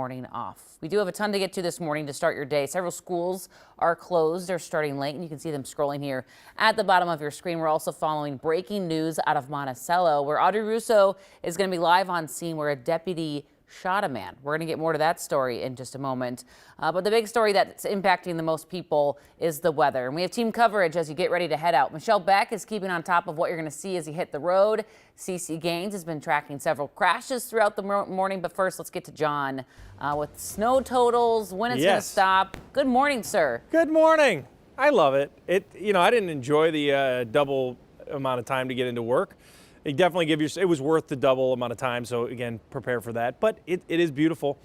Morning off. We do have a ton to get to this morning to start your day. Several schools are closed. They're starting late, and you can see them scrolling here at the bottom of your screen. We're also following breaking news out of Monticello, where Audrey Russo is going to be live on scene where a deputy shot a man. We're going to get more to that story in just a moment. But the big story that's impacting the most people is the weather. And we have team coverage as you get ready to head out. Michelle Beck is keeping on top of what you're going to see as you hit the road. CC Gaines has been tracking several crashes throughout the morning. But first, let's get to John with snow totals, when it's going to stop. Good morning, sir. Good morning. I love it. I didn't enjoy the double amount of time to get into work. It definitely it was worth the double amount of time, so again, prepare for that. But it is beautiful.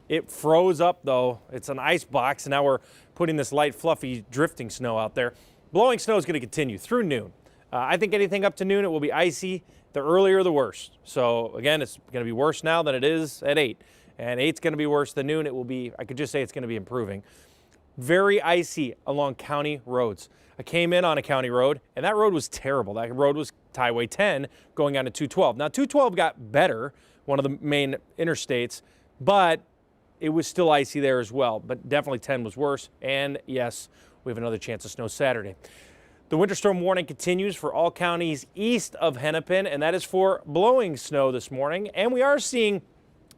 It froze up though. It's an ice box, and now we're putting this light, fluffy, drifting snow out there. Blowing snow is going to continue through noon. I think anything up to noon, it will be icy. The earlier, the worse. So again, it's going to be worse now than it is at 8. And 8's going to be worse than noon. It will be, I could just say it's going to be improving. Very icy along county roads. I came in on a county road, and that road was terrible. That road was Highway 10 going on to 212. Now, 212 got better, one of the main interstates, but it was still icy there as well. But definitely 10 was worse. And yes, we have another chance of snow Saturday. The winter storm warning continues for all counties east of Hennepin, and that is for blowing snow this morning. And we are seeing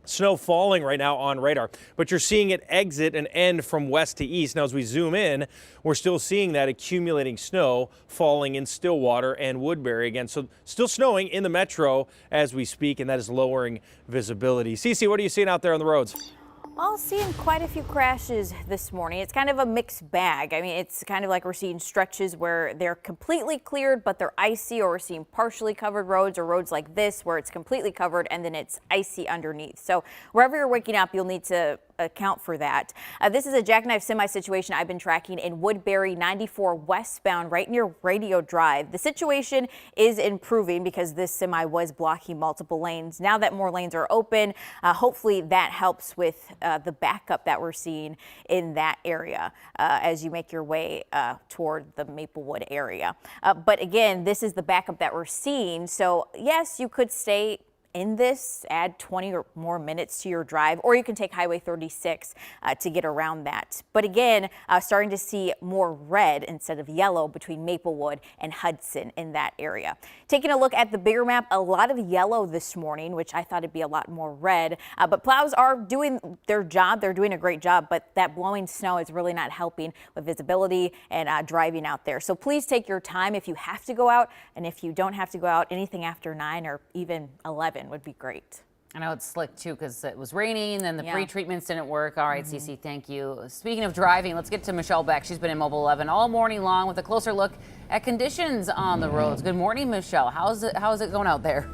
snow falling right now on radar, but you're seeing it exit and end from west to east. Now, as we zoom in, we're still seeing that accumulating snow falling in Stillwater and Woodbury again. So still snowing in the metro as we speak, and that is lowering visibility. Cece, what are you seeing out there on the roads? Well, seeing quite a few crashes this morning. It's kind of a mixed bag. I mean, it's kind of like we're seeing stretches where they're completely cleared, but they're icy, or we're seeing partially covered roads, or roads like this where it's completely covered and then it's icy underneath. So wherever you're waking up, you'll need to account for that. This is a jackknife semi situation I've been tracking in Woodbury 94 westbound right near Radio Drive. The situation is improving because this semi was blocking multiple lanes. Now that more lanes are open, hopefully that helps with the backup that we're seeing in that area as you make your way toward the Maplewood area. But again, this is the backup that we're seeing. So yes, you could stay in this, add 20 or more minutes to your drive, or you can take Highway 36 to get around that. But again, starting to see more red instead of yellow between Maplewood and Hudson in that area. Taking a look at the bigger map, a lot of yellow this morning, which I thought it'd be a lot more red. But plows are doing their job. They're doing a great job, but that blowing snow is really not helping with visibility and driving out there. So please take your time if you have to go out, and if you don't have to go out, anything after 9 or even 11 would be great. I know it's slick too because it was raining and the pre-treatments didn't work. All right, Cece, thank you. Speaking of driving, let's get to Michelle Beck. She's been in Mobile 11 all morning long with a closer look at conditions on the roads. Good morning, Michelle. How's it going out there?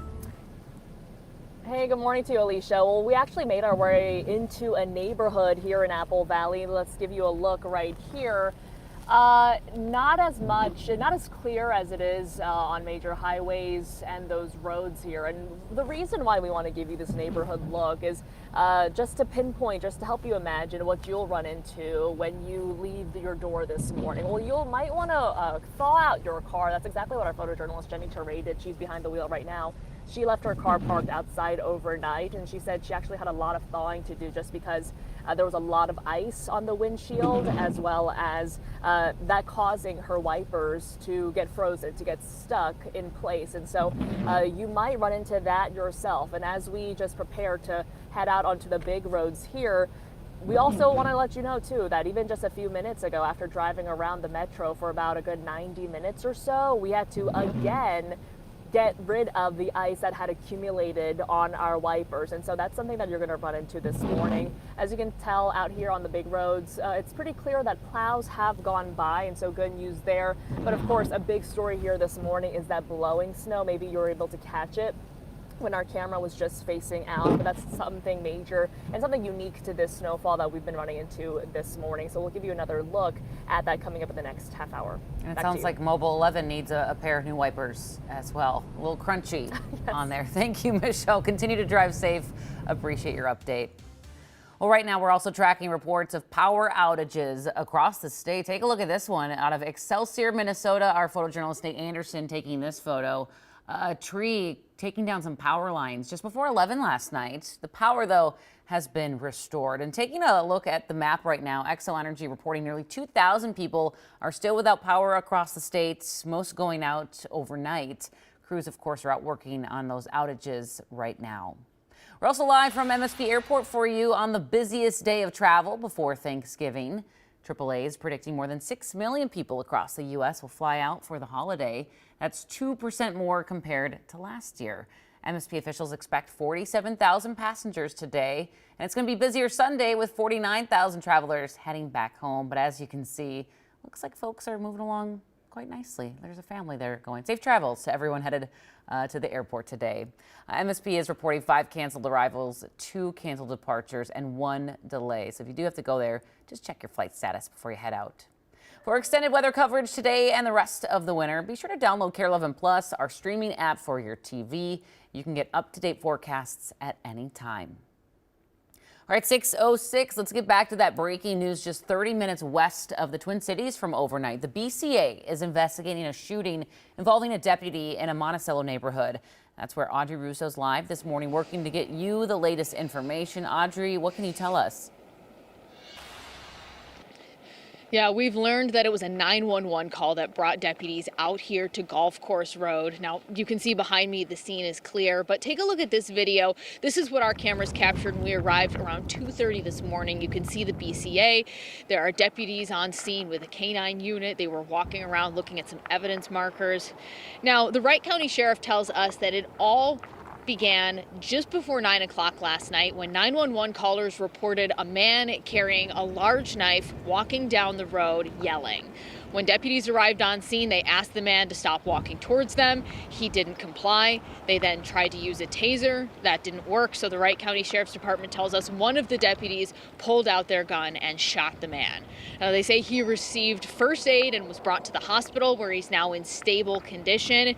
Hey, good morning to you, Alicia. Well, we actually made our way into a neighborhood here in Apple Valley. Let's give you a look right here. Not as clear as it is on major highways and those roads here. And the reason why we want to give you this neighborhood look is just to pinpoint, just to help you imagine what you'll run into when you leave your door this morning. Well, you might want to thaw out your car. That's exactly what our photojournalist Jenny Teray did. She's behind the wheel right now. She left her car parked outside overnight, and she said she actually had a lot of thawing to do just because there was a lot of ice on the windshield, as well as that causing her wipers to get frozen, to get stuck in place. And so you might run into that yourself. And as we just prepare to head out onto the big roads here, we also want to let you know, too, that even just a few minutes ago, after driving around the metro for about a good 90 minutes or so, we had to again get rid of the ice that had accumulated on our wipers. And so that's something that you're going to run into this morning. As you can tell out here on the big roads, it's pretty clear that plows have gone by, and so good news there. But of course, a big story here this morning is that blowing snow. Maybe you were able to catch it when our camera was just facing out, but that's something major and something unique to this snowfall that we've been running into this morning. So we'll give you another look at that coming up in the next half hour. And it sounds like Mobile 11 needs a pair of new wipers as well. A little crunchy on there. Thank you, Michelle. Continue to drive safe. Appreciate your update. Well, right now we're also tracking reports of power outages across the state. Take a look at this one out of Excelsior, Minnesota. Our photojournalist Nate Anderson taking this photo A tree taking down some power lines just before 11 last night. The power, though, has been restored. And taking a look at the map right now, Xcel Energy reporting nearly 2,000 people are still without power across the state, most going out overnight. Crews, of course, are out working on those outages right now. We're also live from MSP Airport for you on the busiest day of travel before Thanksgiving. AAA is predicting more than 6 million people across the U.S. will fly out for the holiday. That's 2% more compared to last year. MSP officials expect 47,000 passengers today, and it's going to be busier Sunday with 49,000 travelers heading back home. But as you can see, looks like folks are moving along quite nicely. There's a family there going. Safe travels to everyone headed to the airport today. MSP is reporting 5 canceled arrivals, 2 canceled departures, and 1 delay. So if you do have to go there, just check your flight status before you head out. For extended weather coverage today and the rest of the winter, be sure to download KARE 11 Plus, our streaming app for your TV. You can get up-to-date forecasts at any time. All right, 6:06. Let's get back to that breaking news just 30 minutes west of the Twin Cities from overnight. The BCA is investigating a shooting involving a deputy in a Monticello neighborhood. That's where Audrey Russo's live this morning, working to get you the latest information. Audrey, what can you tell us? Yeah, we've learned that it was a 911 call that brought deputies out here to Golf Course Road. Now, you can see behind me the scene is clear, but take a look at this video. This is what our cameras captured when we arrived around 2:30 this morning. You can see the BCA. There are deputies on scene with a canine unit. They were walking around looking at some evidence markers. Now, the Wright County Sheriff tells us that it all began just before 9 o'clock last night when 911 callers reported a man carrying a large knife walking down the road yelling. When deputies arrived on scene, they asked the man to stop walking towards them. He didn't comply. They then tried to use a taser. That didn't work, so the Wright County Sheriff's Department tells us one of the deputies pulled out their gun and shot the man. Now, they say he received first aid and was brought to the hospital where he's now in stable condition.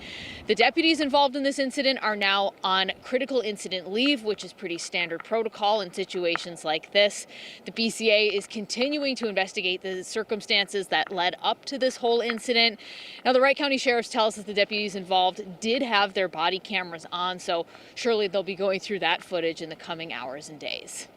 The deputies involved in this incident are now on critical incident leave, which is pretty standard protocol in situations like this. The BCA is continuing to investigate the circumstances that led up to this whole incident. Now, the Wright County Sheriff tells us the deputies involved did have their body cameras on, so surely they'll be going through that footage in the coming hours and days.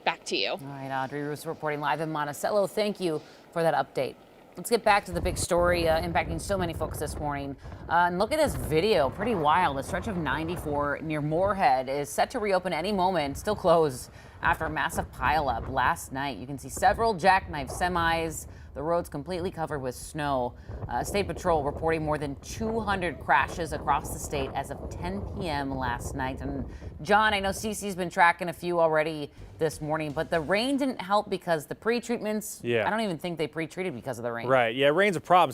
Back to you. All right, Audrey Russo reporting live in Monticello. Thank you for that update. Let's get back to the big story impacting so many folks this morning. And look at this video, pretty wild. The stretch of 94 near Moorhead is set to reopen any moment, still closed after a massive pileup last night. You can see several jackknife semis. The road's completely covered with snow. State Patrol reporting more than 200 crashes across the state as of 10 p.m. last night. And John, I know Cece's been tracking a few already this morning, but the rain didn't help because the pre-treatments, I don't even think they pre-treated because of the rain. Right, yeah, rain's a problem.